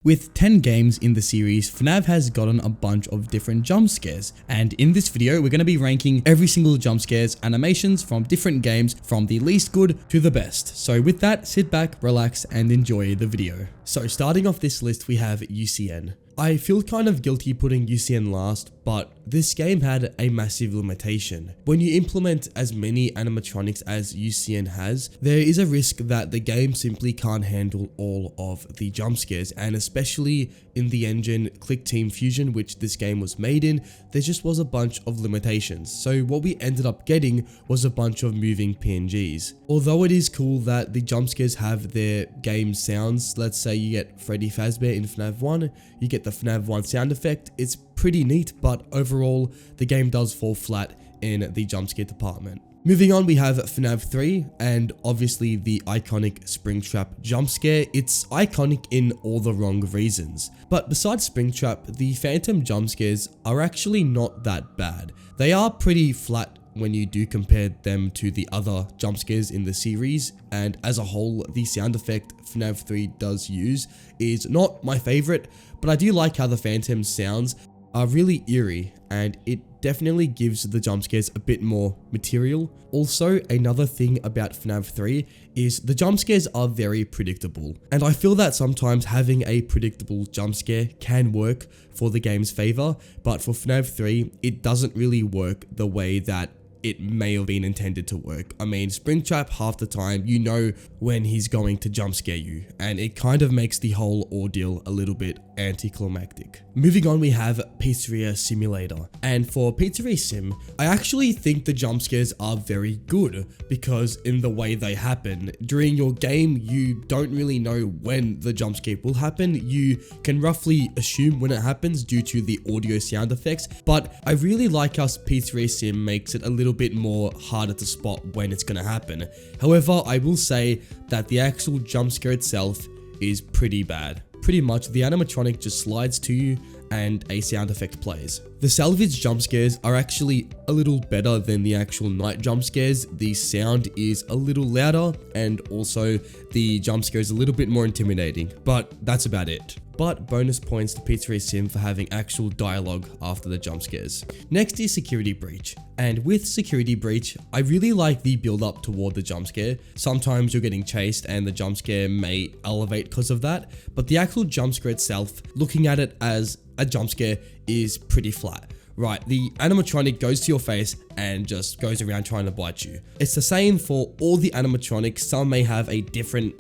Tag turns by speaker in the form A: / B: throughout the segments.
A: With 10 games in the series, FNAF has gotten a bunch of different jump scares, and in this video we're going to be ranking every single jump scares animations from different games from the least good to the best. So with that, sit back, relax and enjoy the video. So starting off this list we have UCN. I feel kind of guilty putting UCN last, but this game had a massive limitation. When you implement as many animatronics as UCN has, there is a risk that the game simply can't handle all of the jump scares, and especially in the engine Click Team Fusion, which this game was made in, there just was a bunch of limitations. So what we ended up getting was a bunch of moving PNGs. Although it is cool that the jump scares have their game sounds, let's say you get Freddy Fazbear in FNAF 1, you get the FNAF 1 sound effect, it's pretty neat, but overall the game does fall flat in the jump scare department. Moving on, we have FNAF 3, and obviously the iconic Springtrap jump scare. It's iconic in all the wrong reasons. But besides Springtrap, the Phantom jump scares are actually not that bad. They are pretty flat when you do compare them to the other jump scares in the series, and as a whole, the sound effect FNAF 3 does use is not my favorite, but I do like how the Phantom sounds are really eerie, and it definitely gives the jump scares a bit more material. Also, another thing about FNAF 3 is the jump scares are very predictable, and I feel that sometimes having a predictable jump scare can work for the game's favor, but for FNAF 3 it doesn't really work the way that it may have been intended to work. I mean, Springtrap, half the time you know when he's going to jump scare you, and it kind of makes the whole ordeal a little bit anticlimactic. Moving on, we have Pizzeria Simulator, and for Pizzeria Sim, I actually think the jump scares are very good because in the way they happen. During your game, you don't really know when the jump scare will happen. You can roughly assume when it happens due to the audio sound effects, but I really like how Pizzeria Sim makes it a little bit more harder to spot when it's gonna happen. However, I will say that the actual jump scare itself is pretty bad. Pretty much the animatronic just slides to you and a sound effect plays. The salvage jump scares are actually a little better than the actual night jump scares. The sound is a little louder and also the jump scare is a little bit more intimidating, but that's about it. But bonus points to Pizzeria Sim for having actual dialogue after the jump scares. Next is Security Breach, and with Security Breach, I really like the build up toward the jump scare. Sometimes you're getting chased and the jump scare may elevate because of that, but the actual jump scare itself, looking at it as a jump scare, is pretty flat. Right, the animatronic goes to your face and just goes around trying to bite you. It's the same for all the animatronics. Some may have a different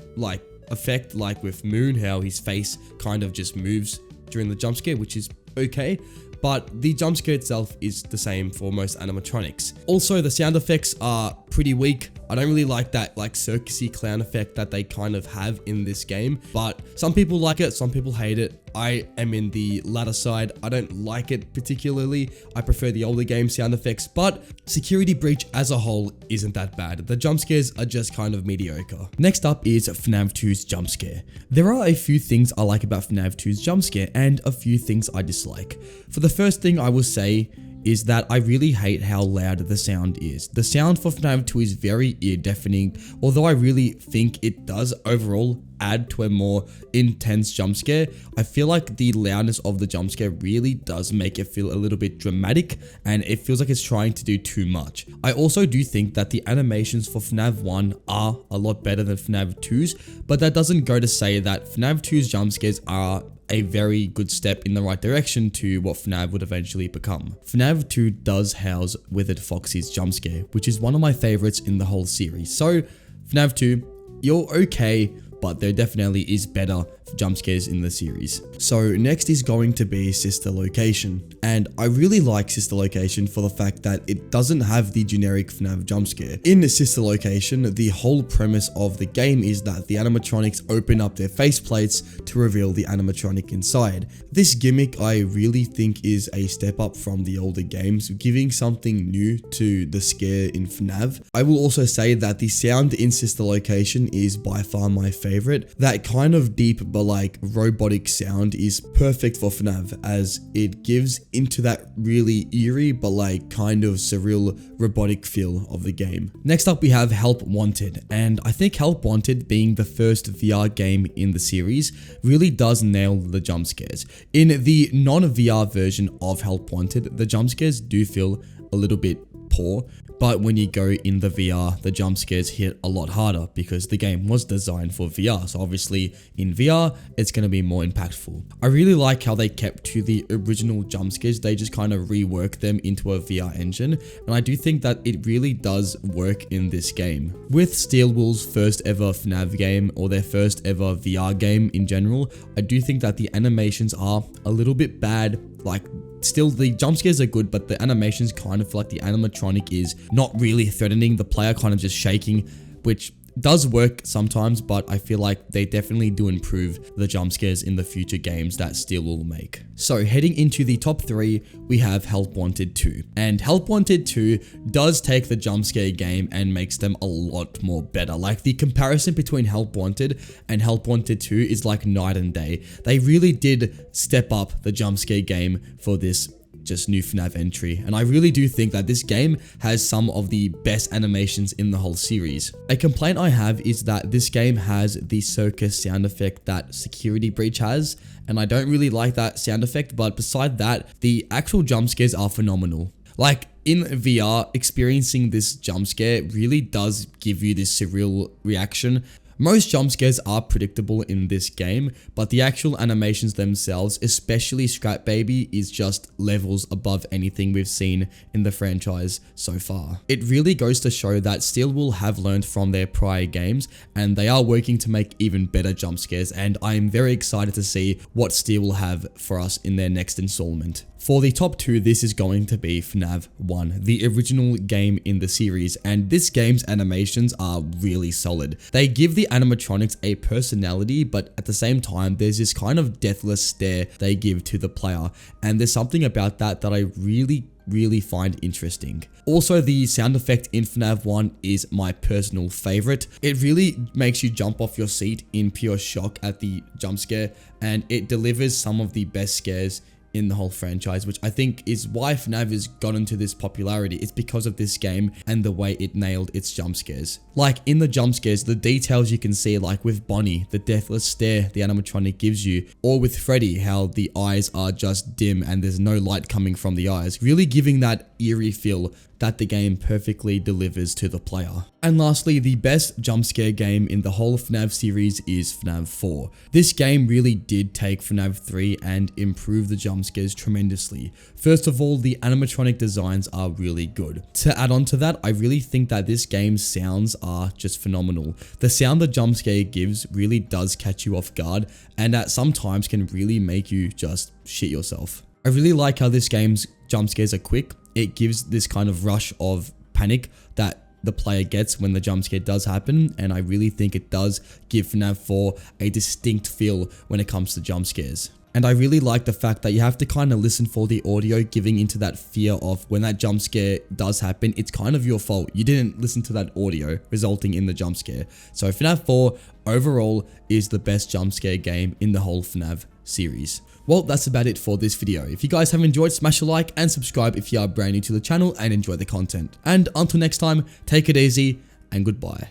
A: effect, like with Moon, how his face kind of just moves during the jump scare, which is okay, but the jump scare itself is the same for most animatronics. Also, the sound effects are pretty weak. I don't really like that circusy clown effect that they kind of have in this game, but some people like it, some people hate it. I am in the latter side. I don't like it particularly. I prefer the older game sound effects, but Security Breach as a whole isn't that bad. The jump scares are just kind of mediocre. Next up is FNAF 2's jump scare. There are a few things I like about FNAF 2's jump scare and a few things I dislike. For the first thing I will say is that I really hate how loud the sound is. The sound for FNAF 2 is very ear-deafening, although I really think it does overall add to a more intense jump scare. I feel like the loudness of the jump scare really does make it feel a little bit dramatic, and it feels like it's trying to do too much. I also do think that the animations for FNAF 1 are a lot better than FNAF 2's, but that doesn't go to say that FNAF 2's jump scares are a very good step in the right direction to what FNAF would eventually become. FNAF 2 does house Withered Foxy's jump scare, which is one of my favorites in the whole series. So FNAF 2, you're okay, but there definitely is better jump scares in the series. So next is going to be Sister Location, and I really like Sister Location for the fact that it doesn't have the generic FNAF jump scare. In Sister Location, the whole premise of the game is that the animatronics open up their faceplates to reveal the animatronic inside. This gimmick I really think is a step up from the older games, giving something new to the scare in FNAF. I will also say that the sound in Sister Location is by far my favorite. That kind of deep but like robotic sound is perfect for FNAF, as it gives into that really eerie but like kind of surreal robotic feel of the game. Next up we have Help Wanted, and I think Help Wanted, being the first VR game in the series, really does nail the jump scares. In the non-VR version of Help Wanted, the jump scares do feel a little bit poor, but when you go in the VR, the jump scares hit a lot harder because the game was designed for VR. So obviously in VR, it's going to be more impactful. I really like how they kept to the original jump scares. They just kind of reworked them into a VR engine. And I do think that it really does work in this game. With Steelwool's first ever FNAF game, or their first ever VR game in general, I do think that the animations are a little bit bad. Like, still the jump scares are good, but the animations kind of feel like the animatronic is not really threatening, the player kind of just shaking, which does work sometimes, but I feel like they definitely do improve the jump scares in the future games that Steel will make. So heading into the top 3, we have Help Wanted 2. And Help Wanted 2 does take the jump scare game and makes them a lot more better. Like, the comparison between Help Wanted and Help Wanted 2 is like night and day. They really did step up the jump scare game for this just new FNAF entry, and I really do think that this game has some of the best animations in the whole series. A complaint I have is that this game has the circus sound effect that Security Breach has, and I don't really like that sound effect, but beside that, the actual jump scares are phenomenal. Like, in VR, experiencing this jump scare really does give you this surreal reaction. Most jump scares are predictable in this game, but the actual animations themselves, especially Scrap Baby, is just levels above anything we've seen in the franchise so far. It really goes to show that Steelwool have learned from their prior games, and they are working to make even better jump scares, and I am very excited to see what Steel will have for us in their next installment. For the top 2, this is going to be FNAF 1, the original game in the series, and this game's animations are really solid. They give the animatronics a personality, but at the same time, there's this kind of deathless stare they give to the player, and there's something about that that I really find interesting. Also, the sound effect in FNAF 1 is my personal favorite. It really makes you jump off your seat in pure shock at the jump scare, and it delivers some of the best scares in the whole franchise, which I think is why FNAF has gotten to this popularity. It's because of this game and the way it nailed its jump scares. Like, in the jump scares, the details you can see, like with Bonnie, the deathless stare the animatronic gives you, or with Freddy, how the eyes are just dim and there's no light coming from the eyes, really giving that eerie feel that the game perfectly delivers to the player. And lastly, the best jump scare game in the whole FNAF series is FNAF 4. This game really did take FNAF 3 and improve the jump scares tremendously. First of all, the animatronic designs are really good. To add on to that, I really think that this game's sounds are just phenomenal. The sound the jump scare gives really does catch you off guard, and at some times can really make you just shit yourself. I really like how this game's jump scares are quick. It gives this kind of rush of panic that the player gets when the jump scare does happen, and I really think it does give FNAF 4 a distinct feel when it comes to jump scares. And I really like the fact that you have to kind of listen for the audio giving into that fear of when that jump scare does happen, it's kind of your fault. You didn't listen to that audio resulting in the jump scare. So FNAF 4 overall is the best jump scare game in the whole FNAF series. Well, that's about it for this video. If you guys have enjoyed, smash a like and subscribe if you are brand new to the channel and enjoy the content. And until next time, take it easy and goodbye.